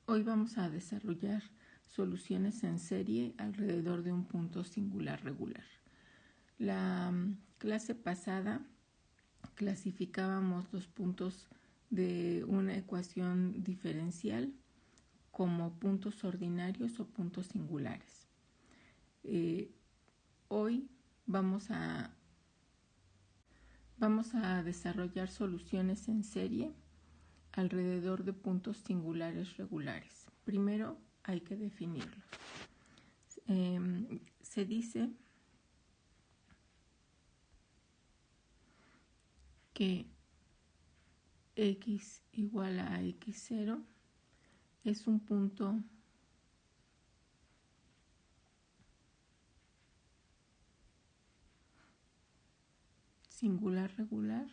Hoy vamos a desarrollar soluciones en serie alrededor de un punto singular regular. La clase pasada clasificábamos los puntos de una ecuación diferencial como puntos ordinarios o puntos singulares. Hoy vamos a desarrollar soluciones en serie alrededor de puntos singulares regulares. Primero hay que definirlos. Se dice que x igual a x0 es un punto singular regular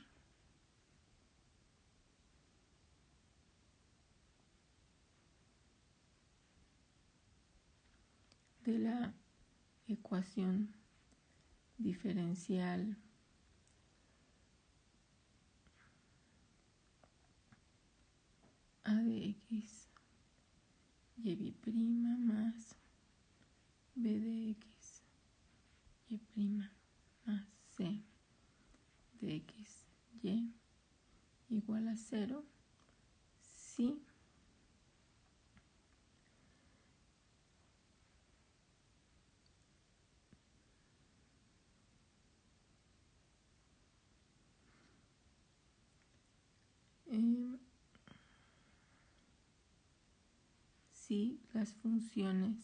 de la ecuación diferencial a de x y' más b de x y' más c de x y igual a 0 si las funciones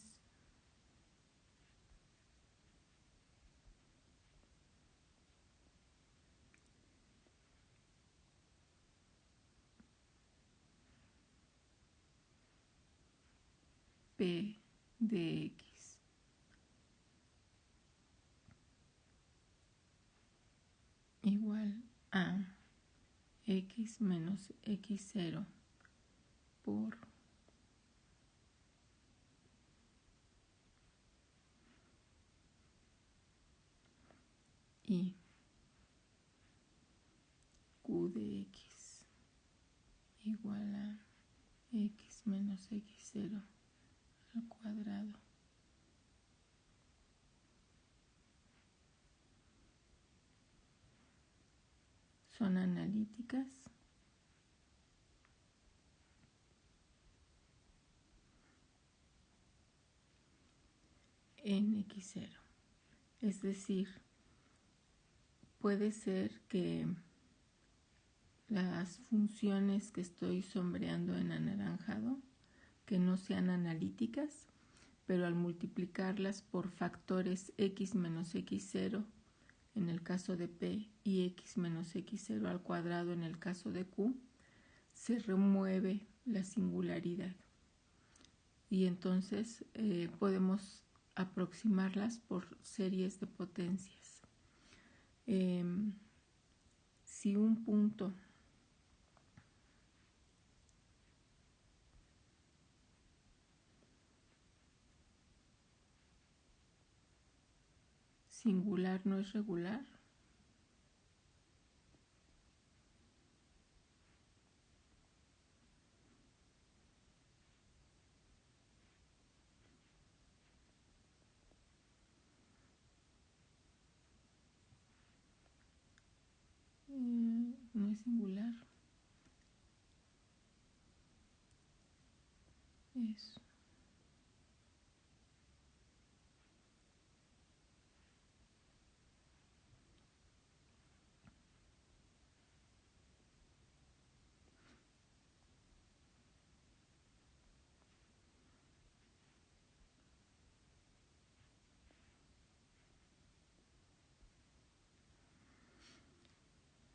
p de x igual a x menos x0 por y q de x igual a x menos x0 al cuadrado son analíticas en x0. Es decir, puede ser que las funciones que estoy sombreando en anaranjado, que no sean analíticas, pero al multiplicarlas por factores x menos x0 en el caso de p y x menos x0 al cuadrado en el caso de q, se remueve la singularidad y entonces podemos aproximarlas por series de potencias. Si un punto singular no es regular, no es singular, es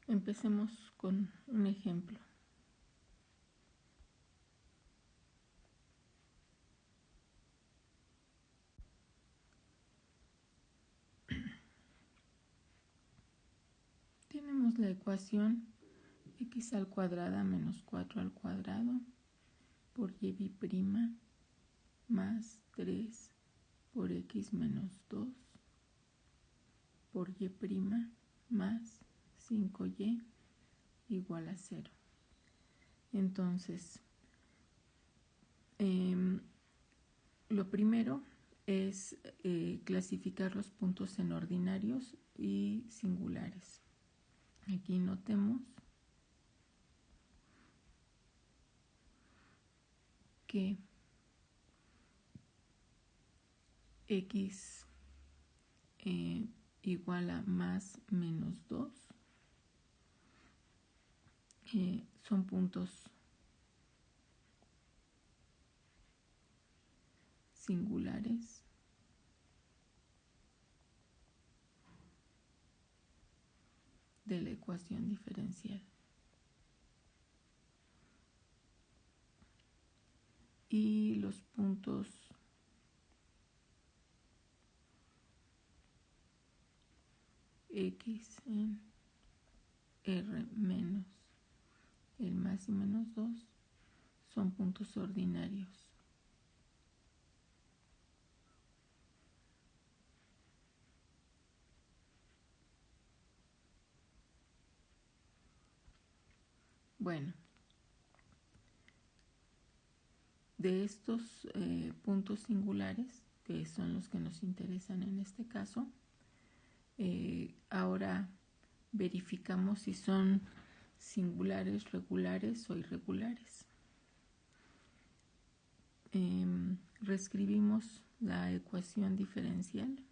Empecemos con un ejemplo. Tenemos la ecuación x al cuadrado menos 4 al cuadrado por y' más 3 por x menos 2 por y' más 5y igual a 0. Entonces, Lo primero es clasificar los puntos en ordinarios y singulares. Aquí notemos que x igual a más menos 2 son puntos singulares de la ecuación diferencial. Y los puntos x en R menos el más y menos 2 son puntos ordinarios. Bueno, de estos puntos singulares, que son los que nos interesan en este caso, ahora verificamos si son singulares, regulares o irregulares. Reescribimos la ecuación diferencial.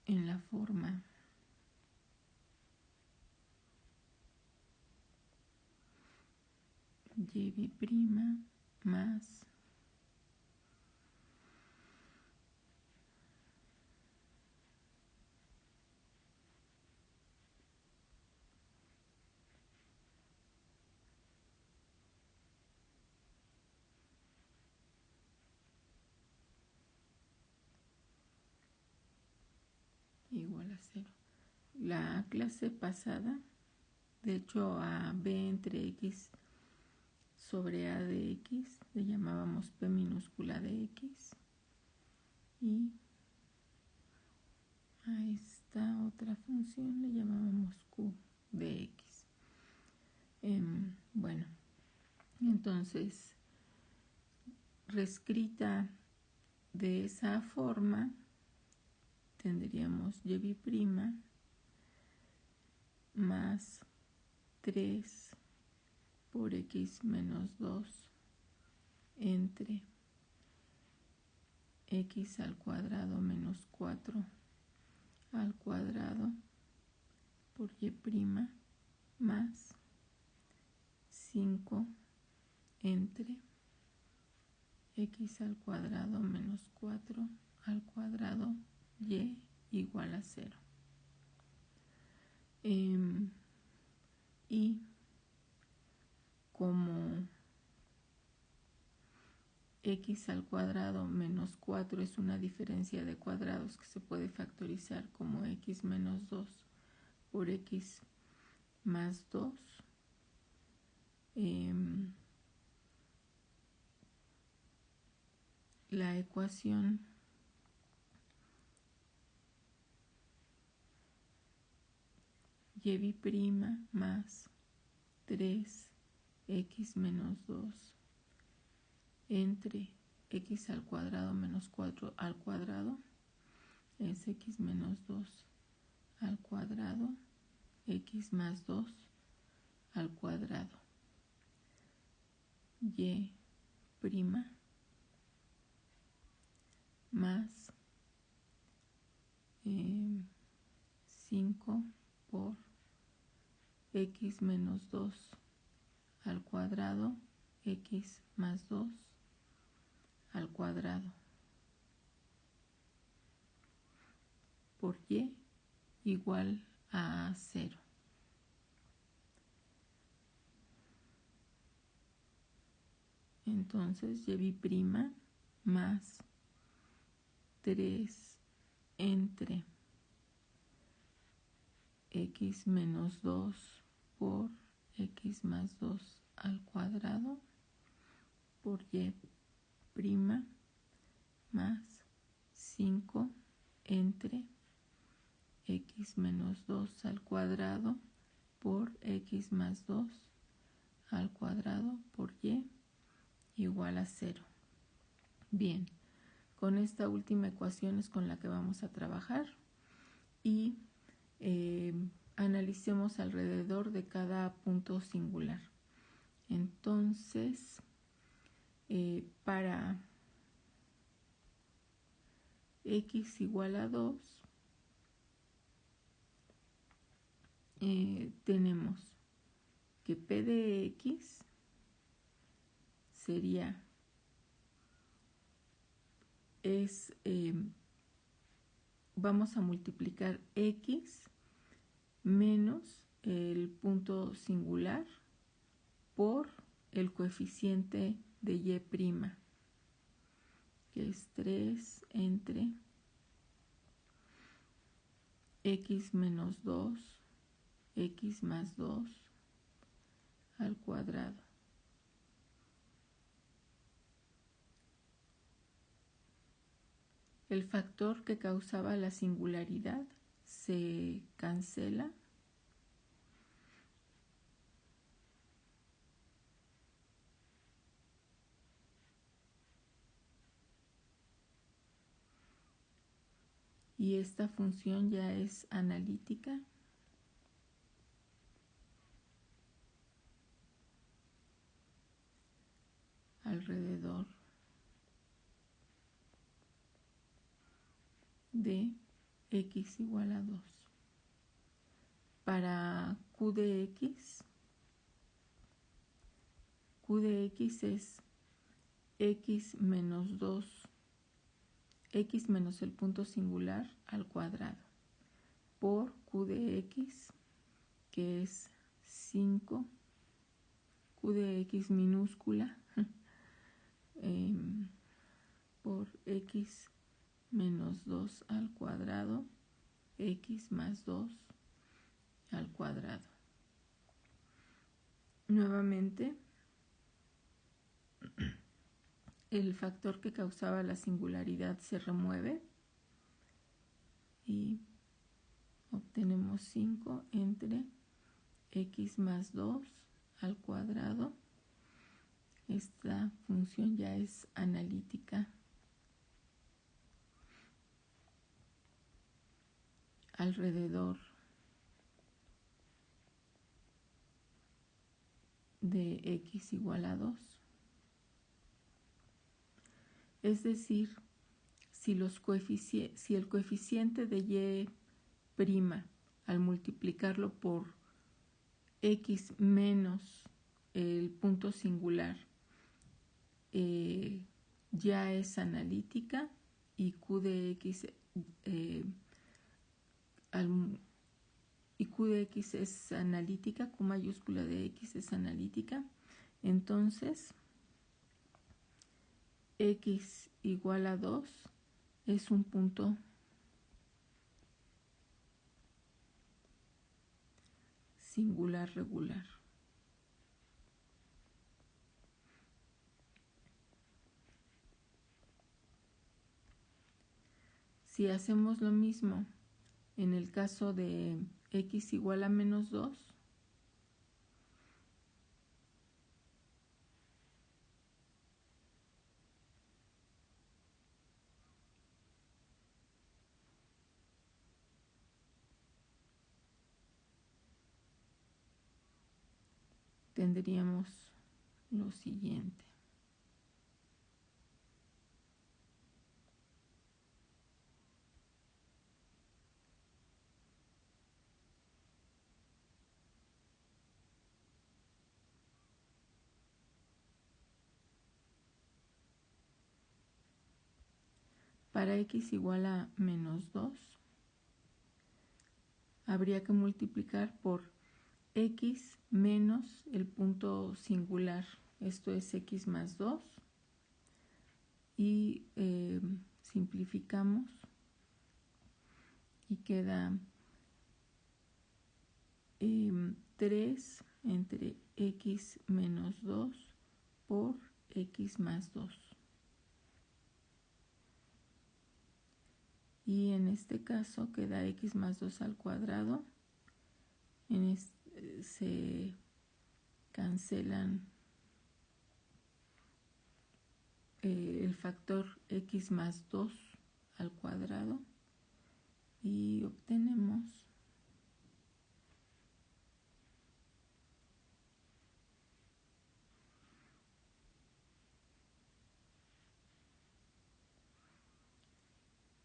En la forma y' más igual a 0. La clase pasada, de hecho a b entre x sobre a de x le llamábamos p minúscula de x, y a esta otra función le llamábamos q de x. Bueno, entonces reescrita de esa forma tendríamos y' más 3 por x menos 2 entre x al cuadrado menos 4 al cuadrado por y' más 5 entre x al cuadrado menos 4 al cuadrado y igual a 0. Y como x al cuadrado menos 4 es una diferencia de cuadrados que se puede factorizar como x menos 2 por x más 2, la ecuación y' más 3x menos 2 entre x al cuadrado menos 4 al cuadrado es x menos 2 al cuadrado, x más 2 al cuadrado, y' más 5 por x menos 2 al cuadrado, x más 2 al cuadrado por y igual a 0. Entonces y' más 3 entre x menos 2 por x más 2 al cuadrado por y' más 5 entre x menos 2 al cuadrado por x más 2 al cuadrado por y igual a 0. Bien, con esta última ecuación es con la que vamos a trabajar y analicemos alrededor de cada punto singular. Entonces, para x igual a 2, tenemos que p de x sería vamos a multiplicar x menos el punto singular por el coeficiente de y', que es 3 entre x menos 2, x más 2 al cuadrado. El factor que causaba la singularidad se cancela y esta función ya es analítica alrededor de x igual a 2. Para q de x es x menos 2, x menos el punto singular al cuadrado, por q de x, que es 5, q de x minúscula, por x menos 2 al cuadrado, x más 2 al cuadrado. Nuevamente, el factor que causaba la singularidad se remueve y obtenemos 5 entre x más 2 al cuadrado. Esta función ya es analítica alrededor de x igual a 2. Es decir, si el coeficiente de y' al multiplicarlo por x menos el punto singular ya es analítica y q de x es analítica, q mayúscula de x es analítica, entonces x igual a 2 es un punto singular regular. Si hacemos lo mismo en el caso de x igual a menos 2, tendríamos lo siguiente. Para x igual a menos 2, habría que multiplicar por x menos el punto singular, esto es x más 2, y simplificamos y queda 3 entre x menos 2 por x más 2. y en este caso queda x más 2 al cuadrado. Se cancelan el factor x más 2 al cuadrado y obtenemos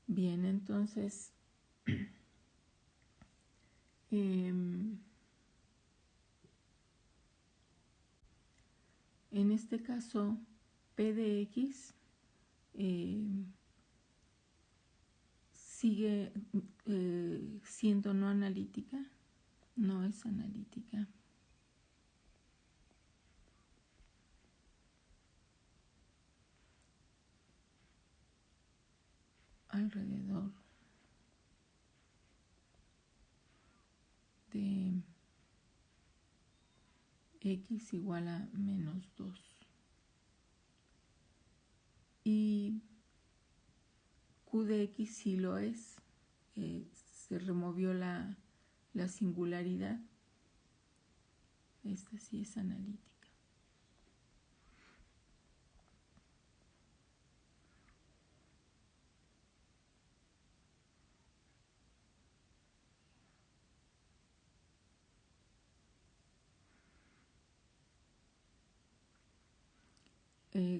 bien. Entonces en este caso p de x sigue siendo no analítica, no es analítica. Alrededor de x igual a menos 2. Y q de x sí lo es. Se removió la singularidad. Esta sí es analítica.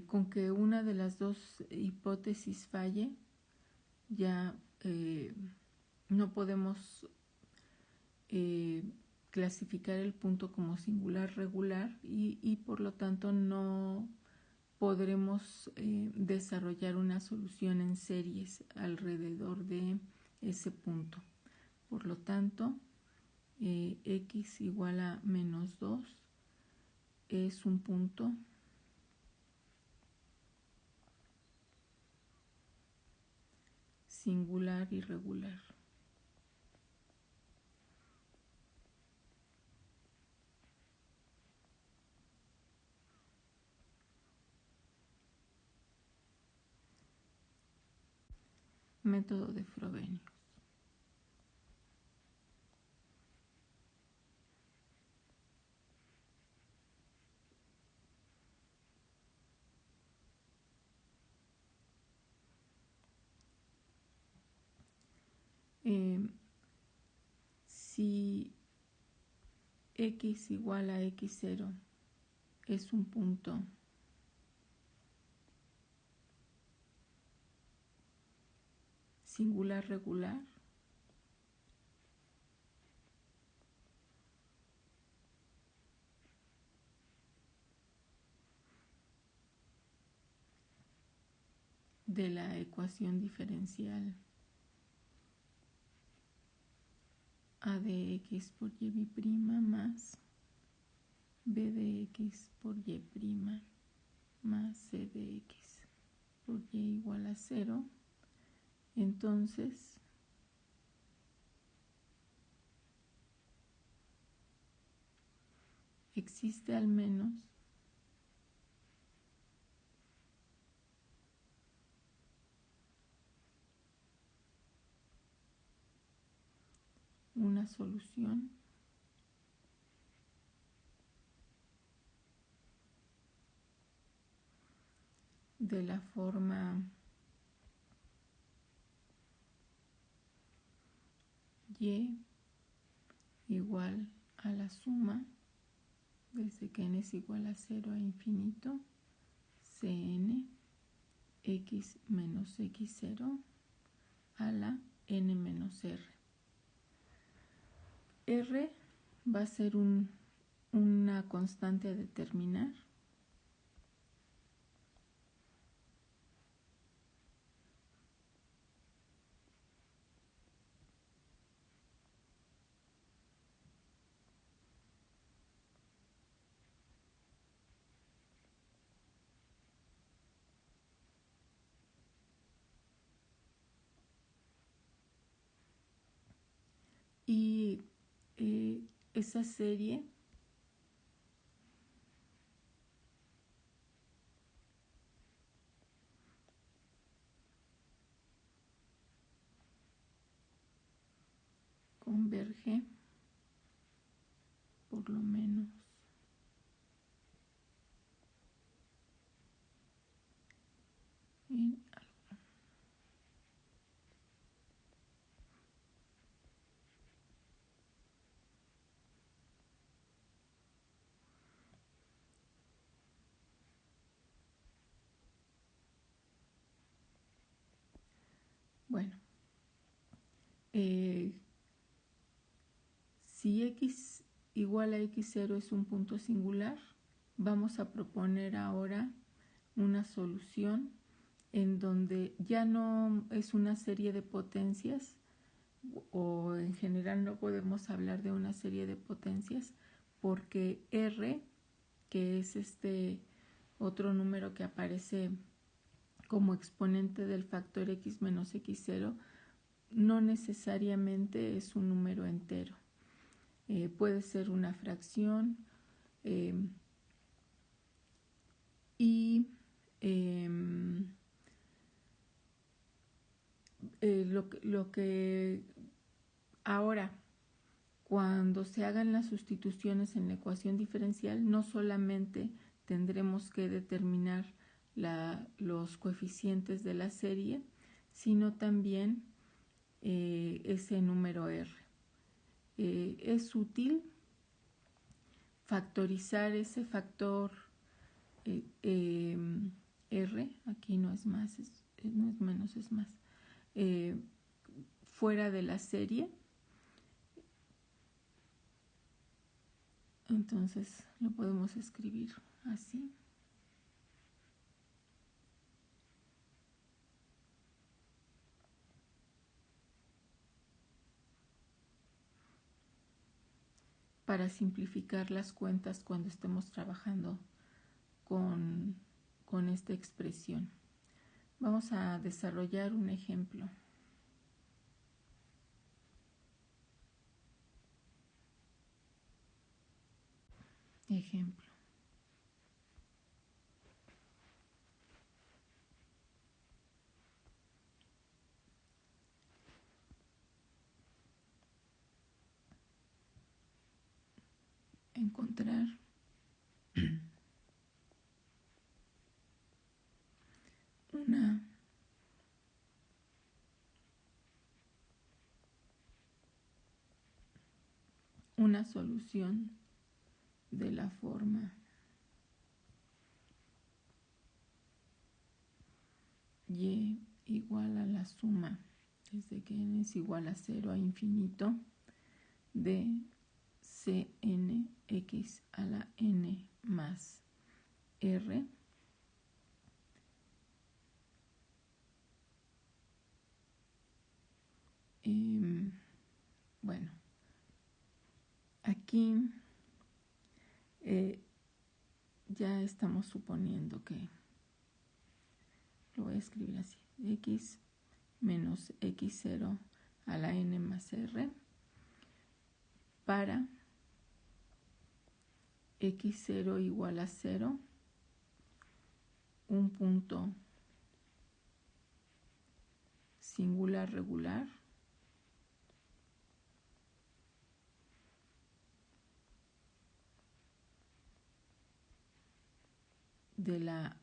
Con que una de las dos hipótesis falle, ya no podemos clasificar el punto como singular regular y por lo tanto no podremos desarrollar una solución en series alrededor de ese punto. Por lo tanto, x igual a menos 2 es un punto singular irregular. Método de Frobenius. Si x igual a x0 es un punto singular regular, de la ecuación diferencial a de x por y' más b de x por y' más c de x por y igual a 0, entonces existe al menos una solución de la forma y igual a la suma desde que n es igual a 0 a infinito cn x menos x0 a la n menos r. R va a ser una constante a determinar y esa serie converge por lo menos en algo. Bueno, si x igual a x0 es un punto singular, vamos a proponer ahora una solución en donde ya no es una serie de potencias, o en general no podemos hablar de una serie de potencias, porque R, que es este otro número que aparece como exponente del factor x menos x0, no necesariamente es un número entero. Puede ser una fracción y lo que ahora, cuando se hagan las sustituciones en la ecuación diferencial, no solamente tendremos que determinar los coeficientes de la serie, sino también ese número R. Es útil factorizar ese factor R, aquí no es más, no es menos, es más, fuera de la serie. Entonces lo podemos escribir así. Para simplificar las cuentas cuando estemos trabajando con esta expresión. Vamos a desarrollar un ejemplo. Encontrar una solución de la forma y igual a la suma desde que n es igual a 0 a infinito de cnx a la n más r bueno, aquí ya estamos suponiendo que lo voy a escribir así: x menos x0 a la n más r para x0 igual a 0, un punto singular regular de la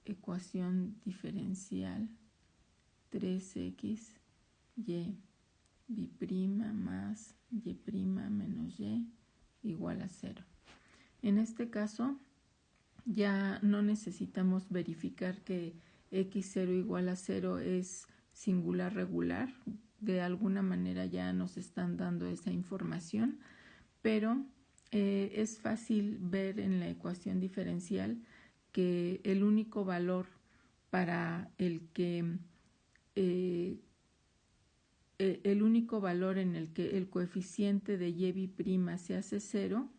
ecuación diferencial 3x y b' más y' menos y igual a 0. En este caso ya no necesitamos verificar que x0 igual a 0 es singular regular. De alguna manera ya nos están dando esa información, pero es fácil ver en la ecuación diferencial que el único valor para el único valor en el que el coeficiente de y' se hace 0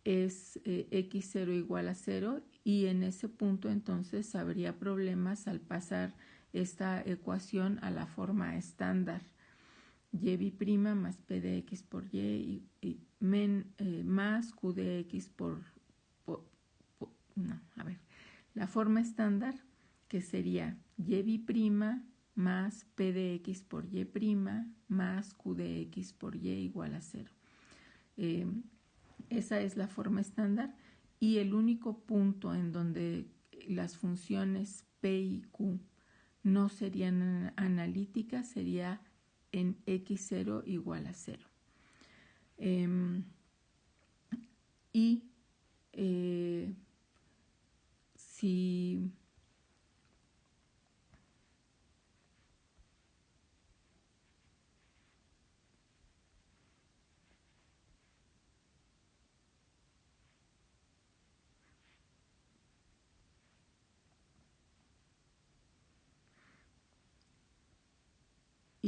es x0 igual a 0, y en ese punto entonces habría problemas al pasar esta ecuación a la forma estándar: y' más p de x por y más q de x la forma estándar, que sería y' más P de X por Y' más Q de X por Y igual a 0. Esa es la forma estándar y el único punto en donde las funciones P y Q no serían analíticas sería en X0 igual a 0.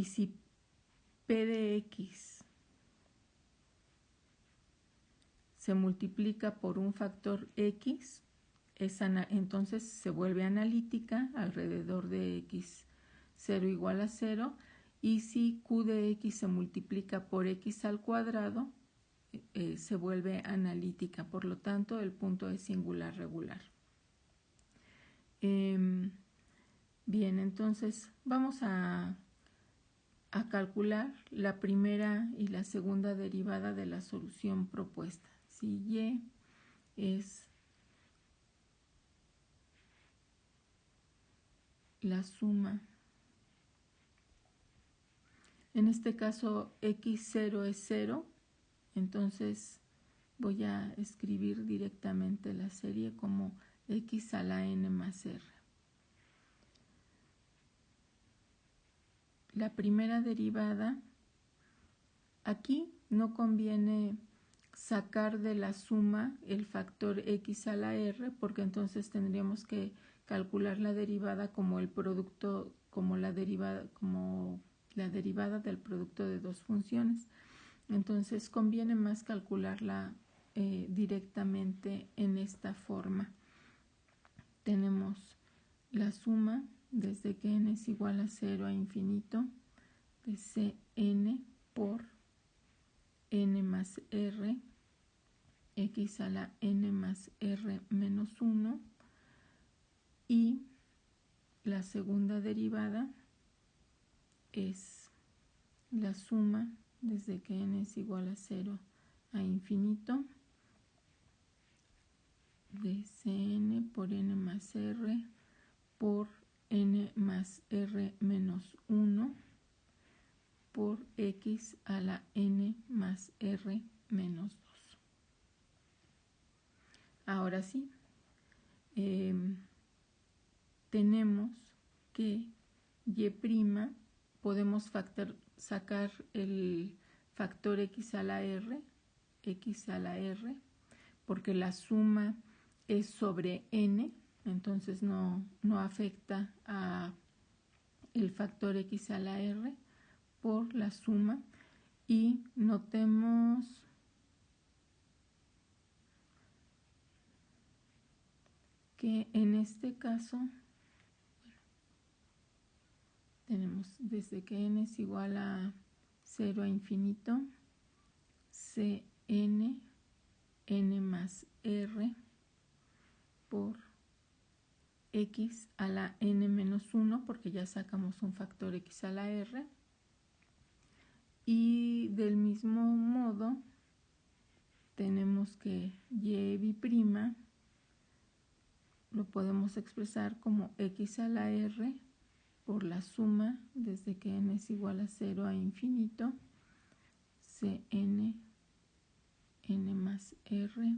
Si P de X se multiplica por un factor X, entonces se vuelve analítica alrededor de X0 igual a 0, y si Q de X se multiplica por X al cuadrado, se vuelve analítica, por lo tanto el punto es singular regular. Bien, entonces vamos a calcular la primera y la segunda derivada de la solución propuesta. Si Y es la suma, en este caso X0 es 0, entonces voy a escribir directamente la serie como X a la N más R. La primera derivada, aquí no conviene sacar de la suma el factor X a la R, porque entonces tendríamos que calcular la derivada como el producto, como la derivada del producto de dos funciones. Entonces conviene más calcularla directamente en esta forma. Tenemos la suma desde que n es igual a 0 a infinito de Cn por n más r, x a la n más r menos 1, y la segunda derivada es la suma desde que n es igual a 0 a infinito de Cn por n más r por n más r menos 1 por x a la n más r menos 2. Ahora sí, tenemos que y', podemos sacar el factor x a la r, porque la suma es sobre n, entonces no afecta a el factor x a la r por la suma. Y notemos que en este caso tenemos desde que n es igual a 0 a infinito, Cn n más r por x a la n menos 1, porque ya sacamos un factor x a la r, y del mismo modo tenemos que y' lo podemos expresar como x a la r por la suma desde que n es igual a 0 a infinito, Cn n más r,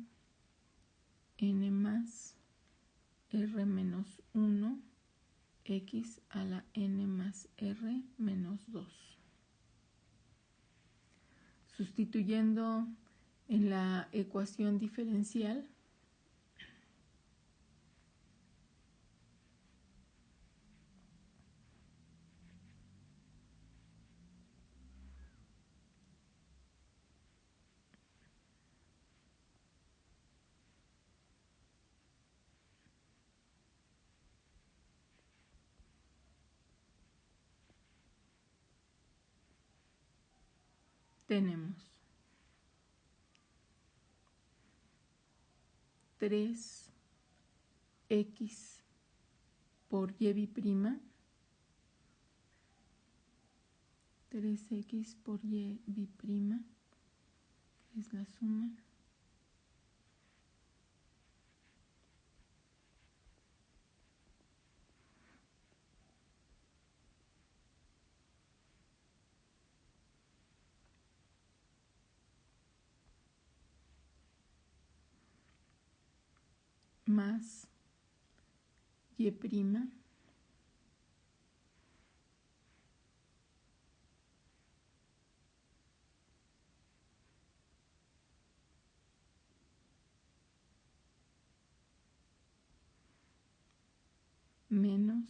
n más r menos 1, x a la n más r menos 2. Sustituyendo en la ecuación diferencial, tenemos 3x por y' 3x por y bi'prima, que es la suma, más y prima menos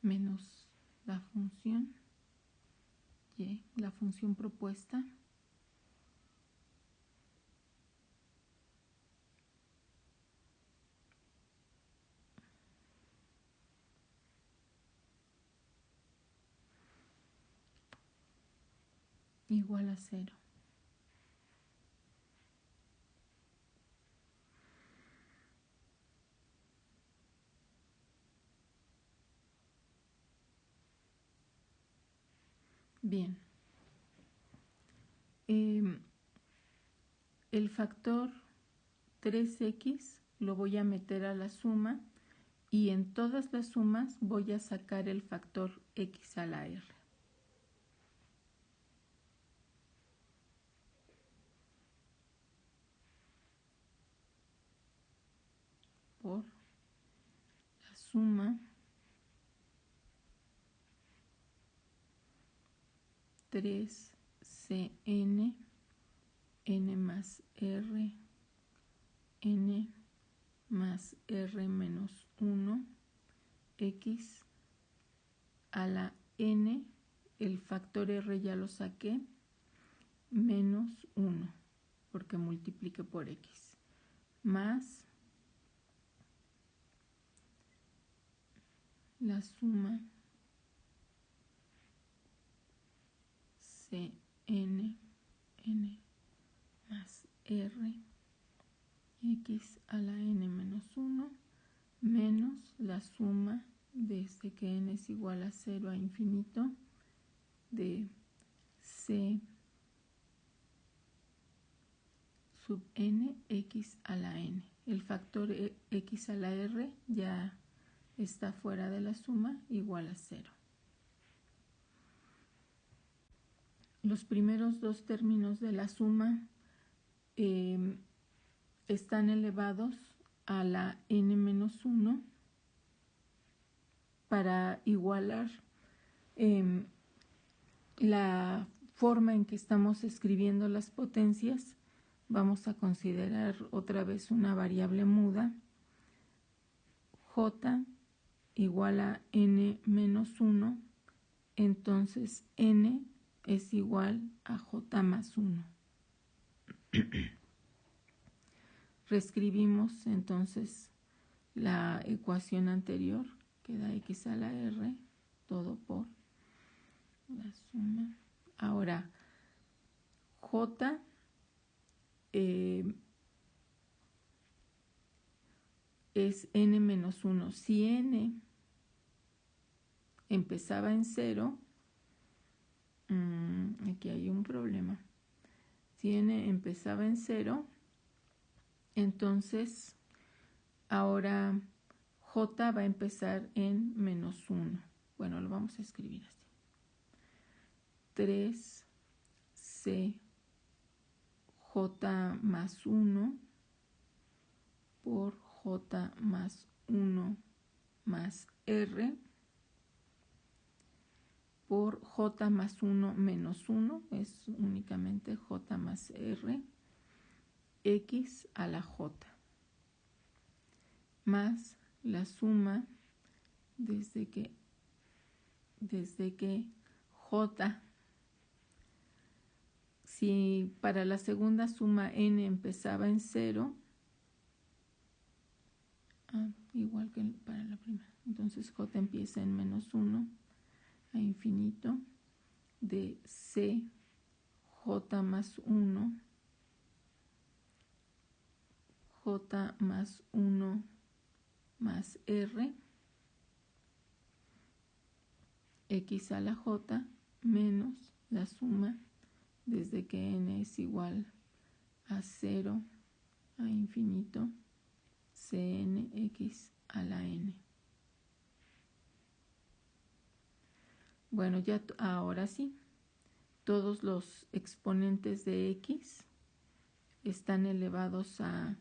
menos la función y, la función propuesta, igual a 0. Bien. El factor 3x lo voy a meter a la suma y en todas las sumas voy a sacar el factor x a la r. Por la suma 3cn n más r n más r menos 1 x a la n, el factor r ya lo saqué, menos 1 porque multiplique por x, más la suma cn n más r x a la n menos 1 menos la suma desde que n es igual a 0 a infinito de c sub n x a la n. El factor x a la r ya está fuera de la suma, igual a 0. Los primeros dos términos de la suma están elevados a la n menos 1 para igualar la forma en que estamos escribiendo las potencias. Vamos a considerar otra vez una variable muda, j igual a n menos 1, entonces n es igual a j más 1. Reescribimos entonces la ecuación anterior, queda x a la r, todo por la suma. Ahora, j es n menos 1. Si n empezaba en 0, aquí hay un problema. Si n empezaba en 0, entonces ahora j va a empezar en menos 1. Bueno, lo vamos a escribir así. 3c j más 1 por j más 1 más r por j más 1 menos 1, es únicamente j más r, x a la j, más la suma desde que j, si para la segunda suma n empezaba en 0, igual que para la primera, entonces j empieza en menos 1 a infinito de c j más 1 j más 1 más r x a la j menos la suma desde que n es igual a 0 a infinito cnx a la n. Bueno, ya ahora sí, todos los exponentes de x están elevados a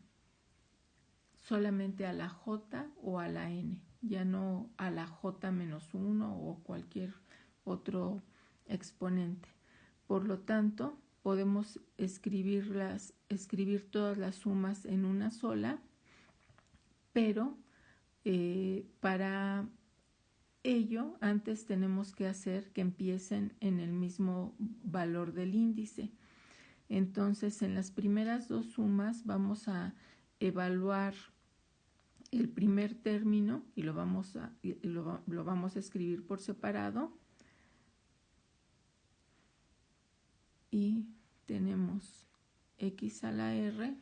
solamente a la j o a la n, ya no a la j menos 1 o cualquier otro exponente. Por lo tanto, podemos escribir todas las sumas en una sola, pero para ello antes tenemos que hacer que empiecen en el mismo valor del índice. Entonces, en las primeras dos sumas vamos a evaluar el primer término y lo vamos a escribir por separado. Y tenemos x a la r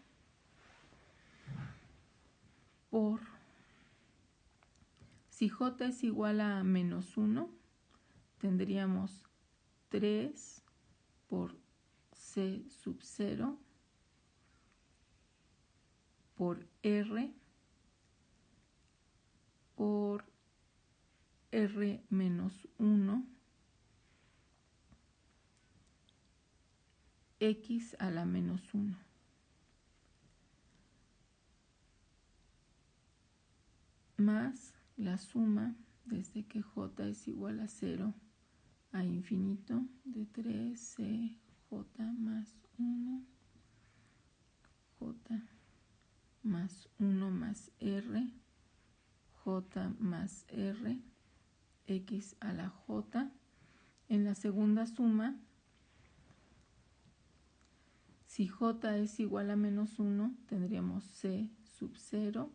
por, si j es igual a menos 1, tendríamos 3 por c sub 0 por r por r menos 1 x a la menos 1. Más la suma desde que j es igual a 0 a infinito de 3c j más 1 j más 1 más r j más r x a la j. En la segunda suma, si j es igual a menos 1, tendríamos c sub 0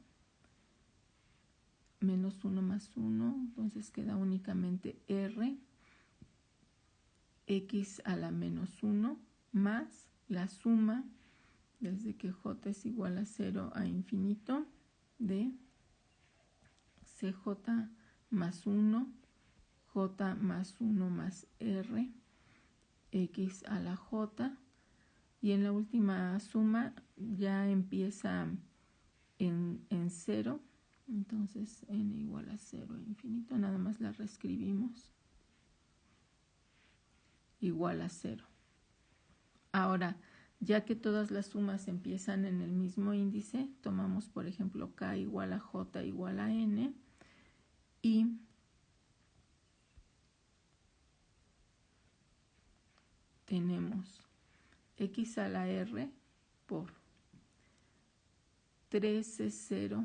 menos 1 más 1, entonces queda únicamente r x a la menos 1 más la suma desde que j es igual a 0 a infinito de cj más 1 j más 1 más r x a la j, y en la última suma ya empieza en 0, entonces n igual a 0 a infinito, nada más la reescribimos igual a 0. Ahora, ya que todas las sumas empiezan en el mismo índice, tomamos por ejemplo k igual a j igual a n y tenemos x a la r por 3c0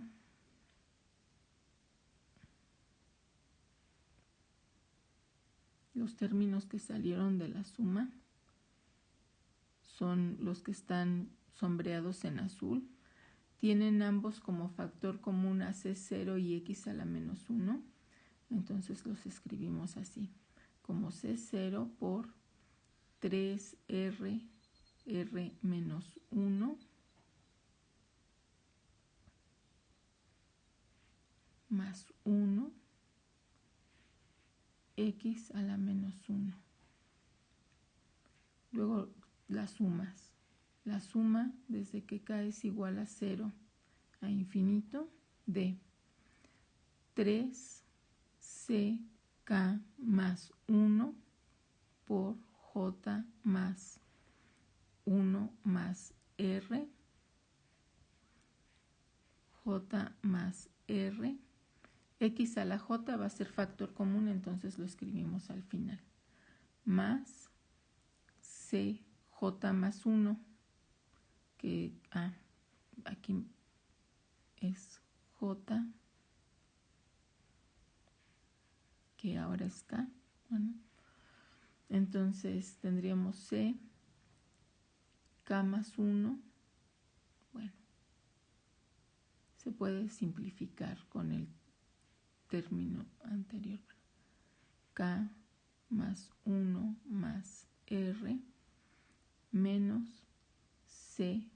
los términos que salieron de la suma son los que están sombreados en azul. Tienen ambos como factor común a c0 y x a la menos 1. Entonces los escribimos así, como c0 por 3r r menos 1 más 1 x a la menos 1. Luego las sumas. La suma desde que k es igual a 0 a infinito de 3ck más 1 por j más 1 más r, j más r, x a la j va a ser factor común, entonces lo escribimos al final, más cj más 1, que aquí es j, que ahora es k. Bueno, entonces tendríamos c, k más 1. Bueno, se puede simplificar con el término anterior. K más 1 más r menos ck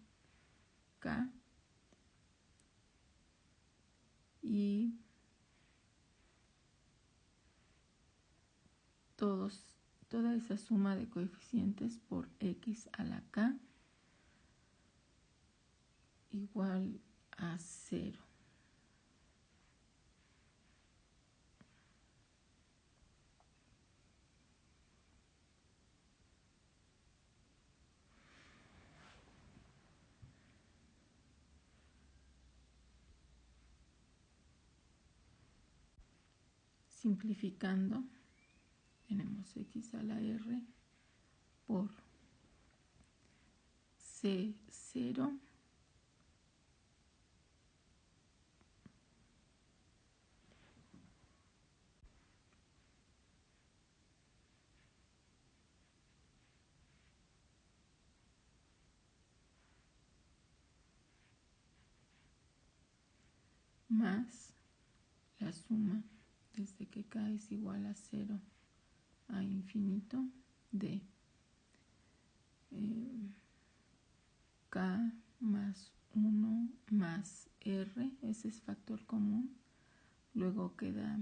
y toda esa suma de coeficientes por x a la k igual a 0. Simplificando, tenemos x a la r por C0 más la suma desde que k es igual a 0 a infinito de k más 1 más r, ese es factor común, luego queda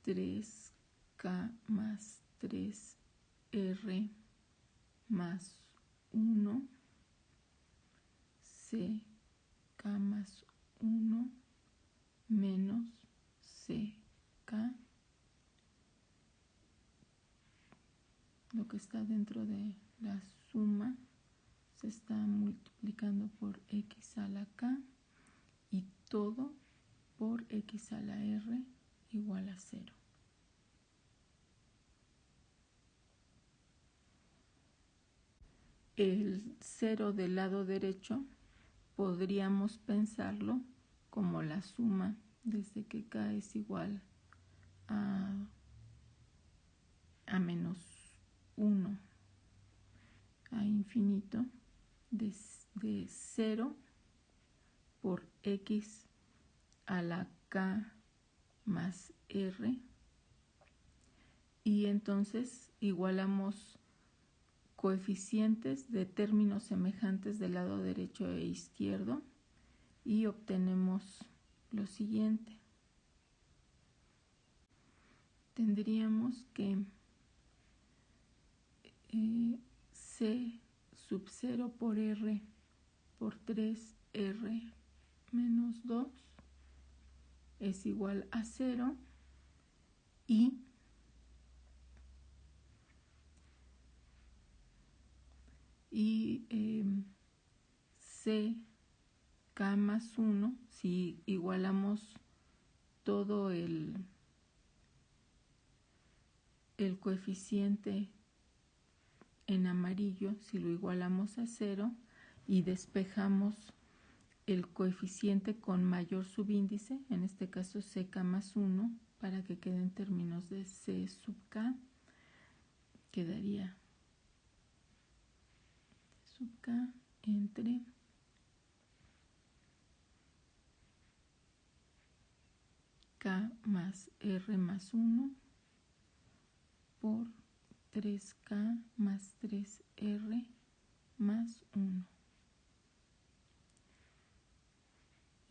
3k más 3r más 1 ck más 1 menos ck, lo que está dentro de la suma se está multiplicando por x a la k y todo por x a la r igual a 0. El 0 del lado derecho podríamos pensarlo como la suma desde que k es igual a menos 1 a infinito de 0 por x a la k más r, y entonces igualamos coeficientes de términos semejantes del lado derecho e izquierdo y obtenemos lo siguiente. Tendríamos que C sub 0 por R por 3R menos 2 es igual a 0 y CK más 1, si igualamos todo el coeficiente en amarillo, si lo igualamos a 0 y despejamos el coeficiente con mayor subíndice, en este caso CK más 1, para que queden términos de C sub K, quedaría sub K entre K más R más 1 por 3K más 3R más 1.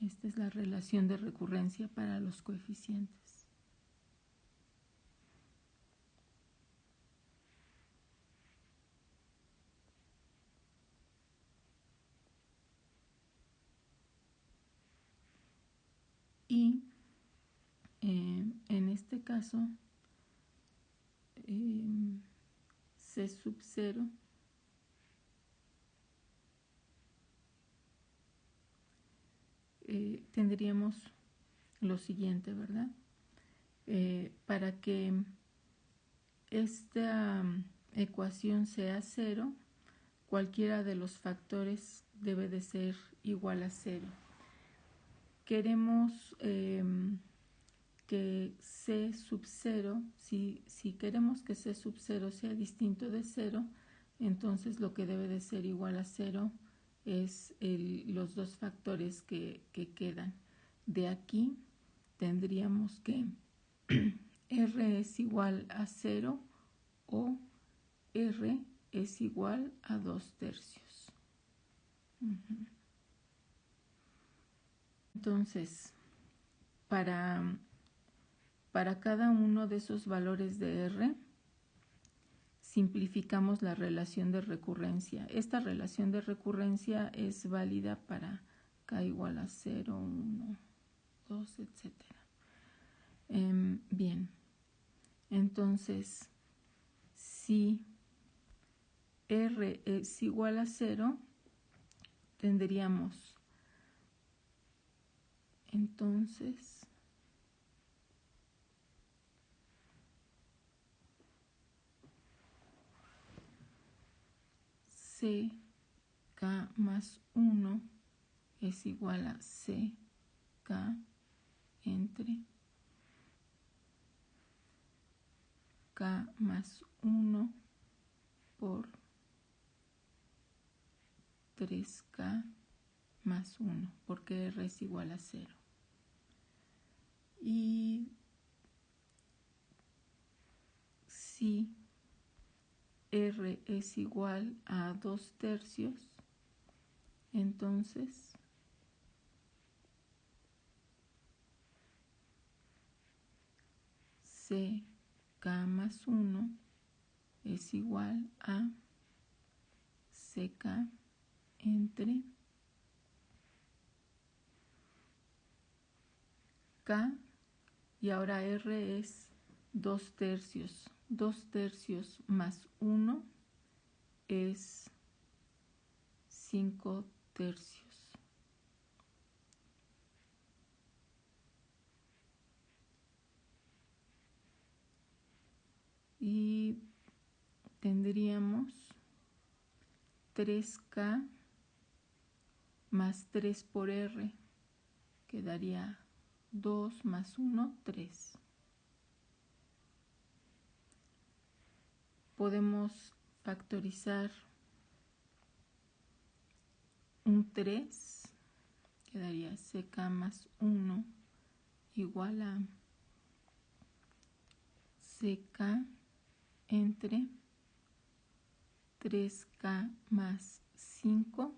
Esta es la relación de recurrencia para los coeficientes. Y en este caso, C sub 0 tendríamos lo siguiente, ¿verdad? Para que esta ecuación sea 0, cualquiera de los factores debe de ser igual a 0. Queremos que C sub 0, si queremos que C sub 0 sea distinto de 0, entonces lo que debe de ser igual a 0 es los dos factores que quedan. De aquí tendríamos que R es igual a 0 o R es igual a 2/3. Entonces, para Para cada uno de esos valores de R, simplificamos la relación de recurrencia. Esta relación de recurrencia es válida para K igual a 0, 1, 2, etc. Bien, entonces, si R es igual a 0, tendríamos entonces CK más 1 es igual a CK entre K más 1 por 3K más 1, porque R es igual a 0. Y si R es igual a 2/3, entonces CK más 1 es igual a CK entre K, y ahora R es 2/3. 2/3 más 1 es 5/3. Y tendríamos 3K más 3 por R, quedaría 2 más 1, 3. Podemos factorizar un 3, quedaría CK más 1 igual a CK entre 3K más 5,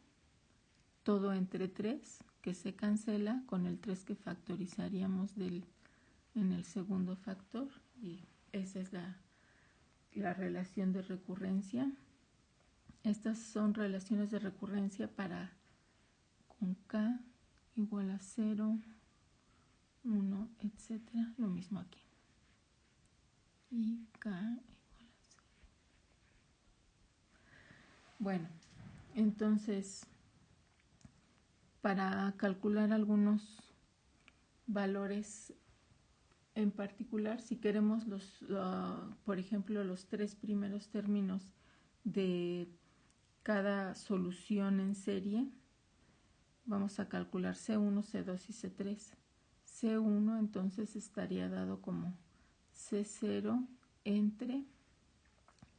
todo entre 3, que se cancela con el 3 que factorizaríamos en el segundo factor, y esa es la relación de recurrencia. Estas son relaciones de recurrencia para con K igual a 0, 1, etc. Lo mismo aquí. Y K igual a 0. Bueno, entonces, para calcular algunos valores en particular, si queremos por ejemplo, los 3 primeros términos de cada solución en serie, vamos a calcular C1, C2 y C3. C1 entonces estaría dado como C0 entre,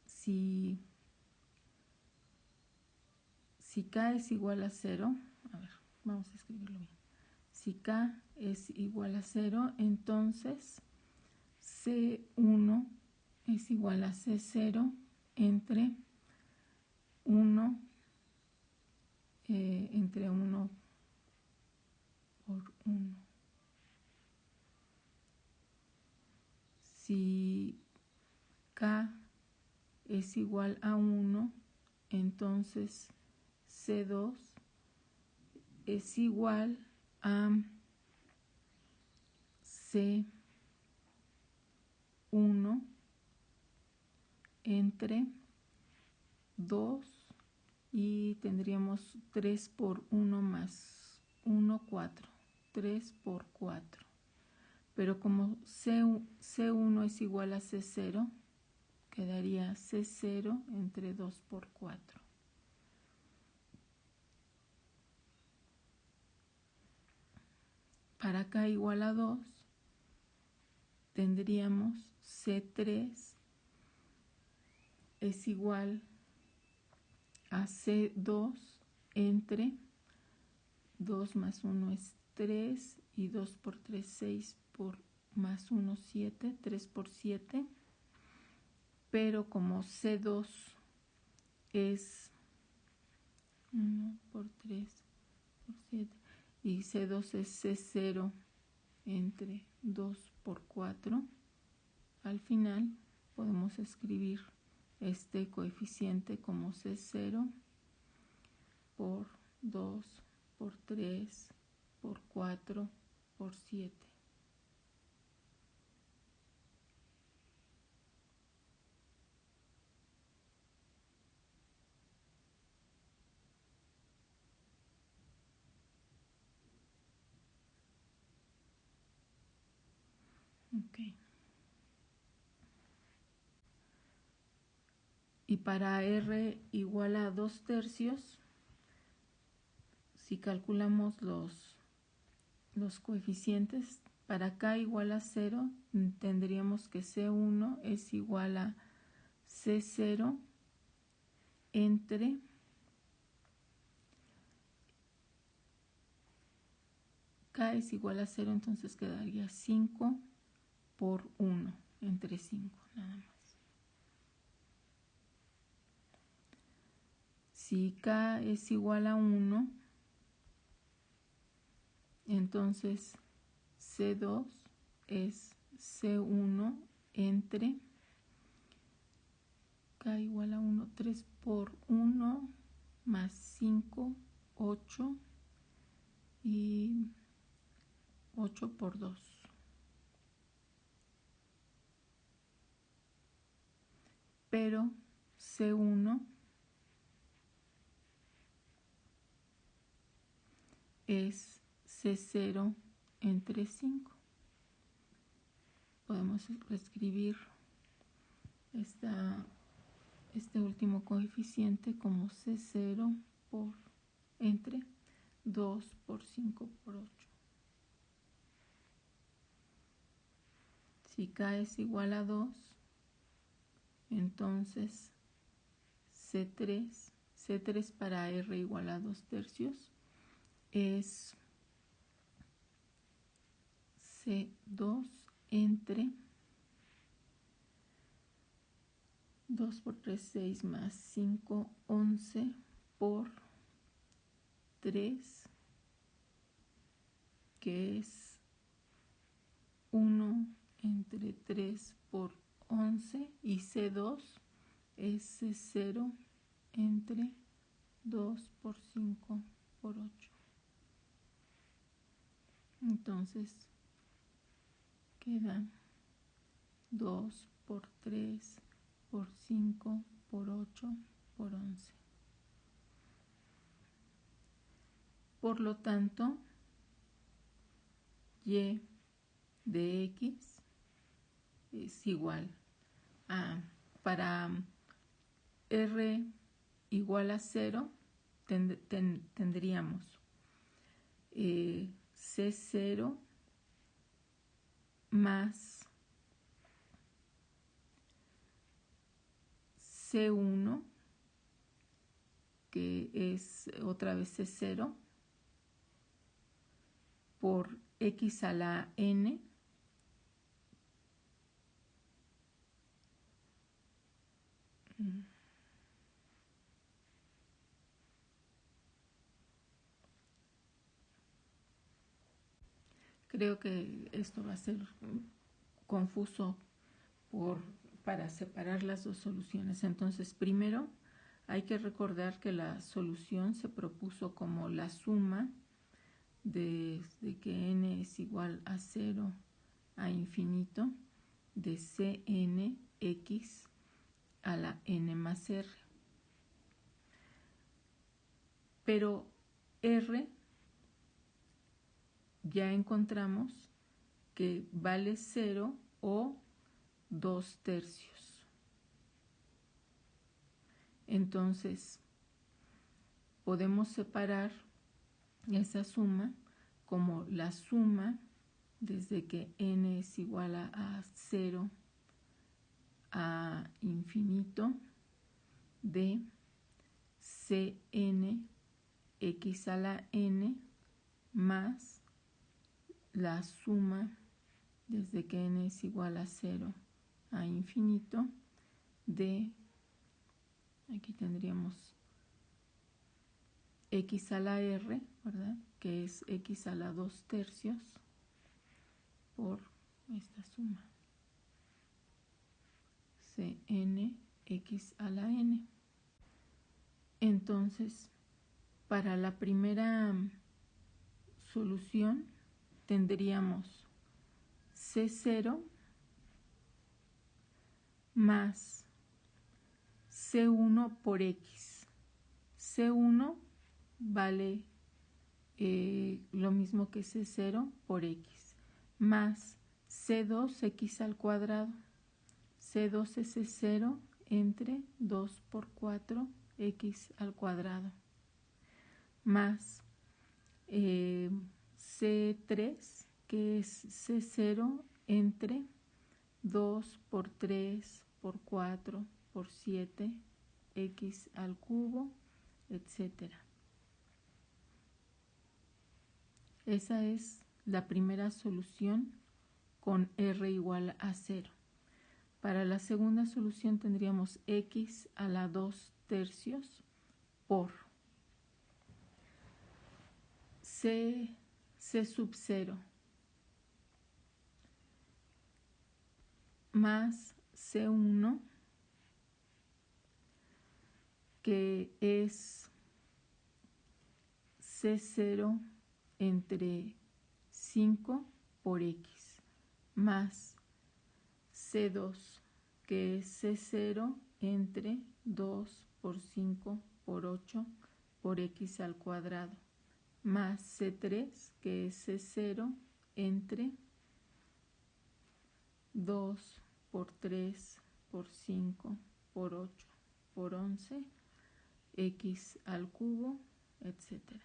si K es igual a 0, a ver, vamos a escribirlo bien. Si K es igual a 0, entonces C1 es igual a C0 entre 1 por 1. Si K es igual a 1, entonces C2 es igual a C1 entre 2, y tendríamos 3 por 1 más 1, 4. 3 por 4. Pero como C1 es igual a C0, quedaría C0 entre 2 por 4. Para K igual a 2, tendríamos C3 es igual a C2 entre 2 más 1 es 3, y 2 por 3, 6, por más 1, 7, 3 por 7. Pero como C2 es 1 por 3 por 7, y C2 es C0 entre 2 por 4. Al final podemos escribir este coeficiente como C0 por 2 por 3 por 4 por 7. Okay. Y para R igual a 2/3, si calculamos los coeficientes, para K igual a 0, tendríamos que C1 es igual a C0 entre K es igual a 0, entonces quedaría 5 por 1, entre 5 nada más. Si K es igual a 1, entonces C2 es C1 entre K igual a 1, 3 por 1 más 5, 8 y 8 por 2. Pero C1 es C0 entre 5. Podemos reescribir este último coeficiente como C0 por entre 2 por 5 por 8. Si K es igual a 2, entonces C3 para R igual a 2/3 es C2 entre 2 por 3, 6 más 5, 11 por 3, que es 1 entre 3 por 11, y C2 es C0 entre 2 por 5 por 8. Entonces queda 2 por 3 por 5 por 8 por 11. Por lo tanto, y de x es igual a, para R igual a 0, tendríamos C0 más C1, que es otra vez C0, por x a la n, creo que esto va a ser confuso para separar las dos soluciones. Entonces, primero hay que recordar que la solución se propuso como la suma desde que n es igual a 0 a infinito de Cnx a la n más r. Pero r ya encontramos que vale 0 o 2/3. Entonces, podemos separar esa suma como la suma desde que n es igual a 0 a infinito de Cn x a la n más la suma desde que n es igual a 0 a infinito de, aquí tendríamos x a la r, ¿verdad? Que es x a la 2/3 por esta suma, Cnx a la n. Entonces, para la primera solución tendríamos C0 más C1 por X. C1 vale lo mismo que C0 por X, más C2X al cuadrado. C2 es C0 entre 2 por 4 X al cuadrado, más C3, que es C0 entre 2 por 3 por 4 por 7 X al cubo, etcétera. Esa es la primera solución con R igual a 0. Para la segunda solución tendríamos X a la 2 tercios por C sub 0 más C1, que es C0 entre 5 por X, más C2, que es C0 entre 2 por 5 por 8 por X al cuadrado, más C3, que es C0 entre 2 por 3 por 5 por 8 por 11 X al cubo, etcétera.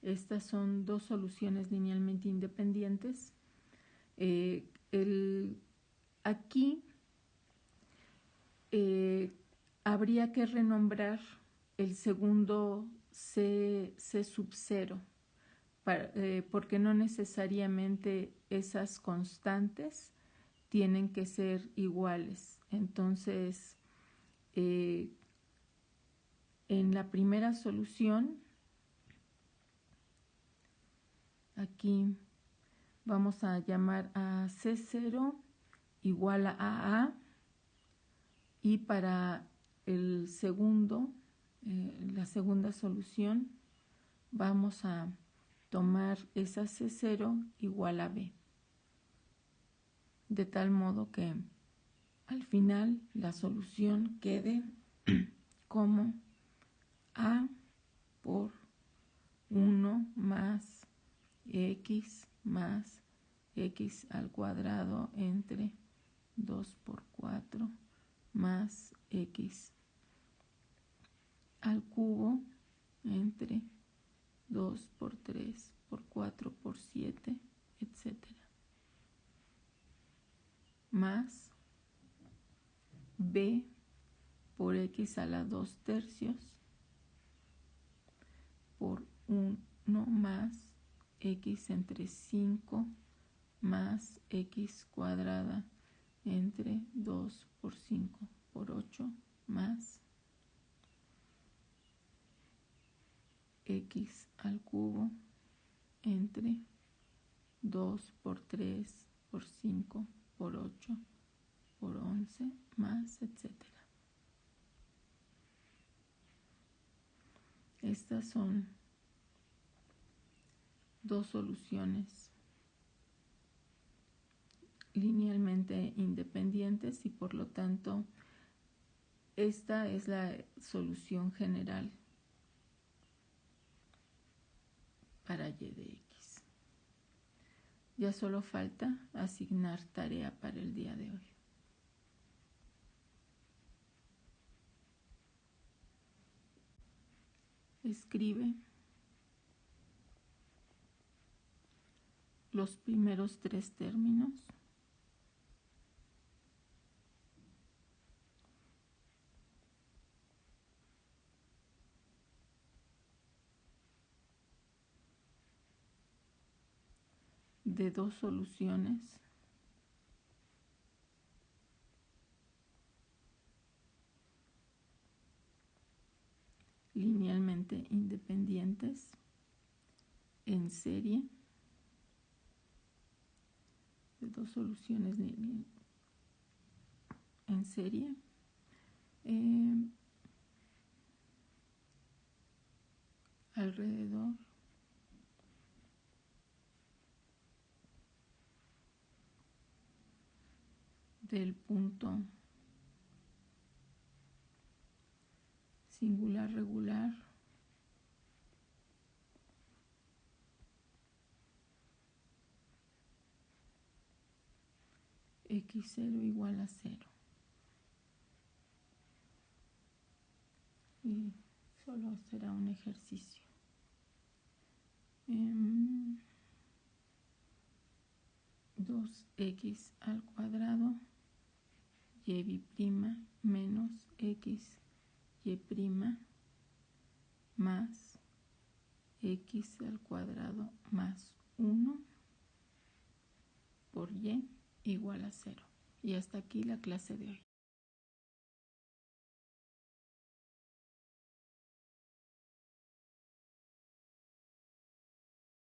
Estas son dos soluciones linealmente independientes. Aquí habría que renombrar el segundo C sub 0, porque no necesariamente esas constantes tienen que ser iguales. Entonces, en la primera solución, aquí vamos a llamar a C0 igual a AA, y para el segundo, la segunda solución, vamos a tomar esa C0 igual a B, de tal modo que al final la solución quede como A por 1 más X al cuadrado entre 2 por 4 más X al cubo entre 2 por 3 por 4 por 7, etcétera, más B por X a la 2 tercios por 1 más X entre 5 más X cuadrada entre 2 por 5 por 8 más X al cubo entre 2 por 3 por 5 por 8 por 11 más, etcétera. Estas son dos soluciones linealmente independientes y por lo tanto esta es la solución general para y de x. Ya solo falta asignar tarea para el día de hoy. Escribe los primeros 3 términos de dos soluciones linealmente independientes en serie de dos soluciones en serie. Alrededor del punto singular regular x0 igual a 0. Y solo será un ejercicio. 2x al cuadrado y' menos x y' más x al cuadrado más 1 por y igual a 0. Y hasta aquí la clase de hoy.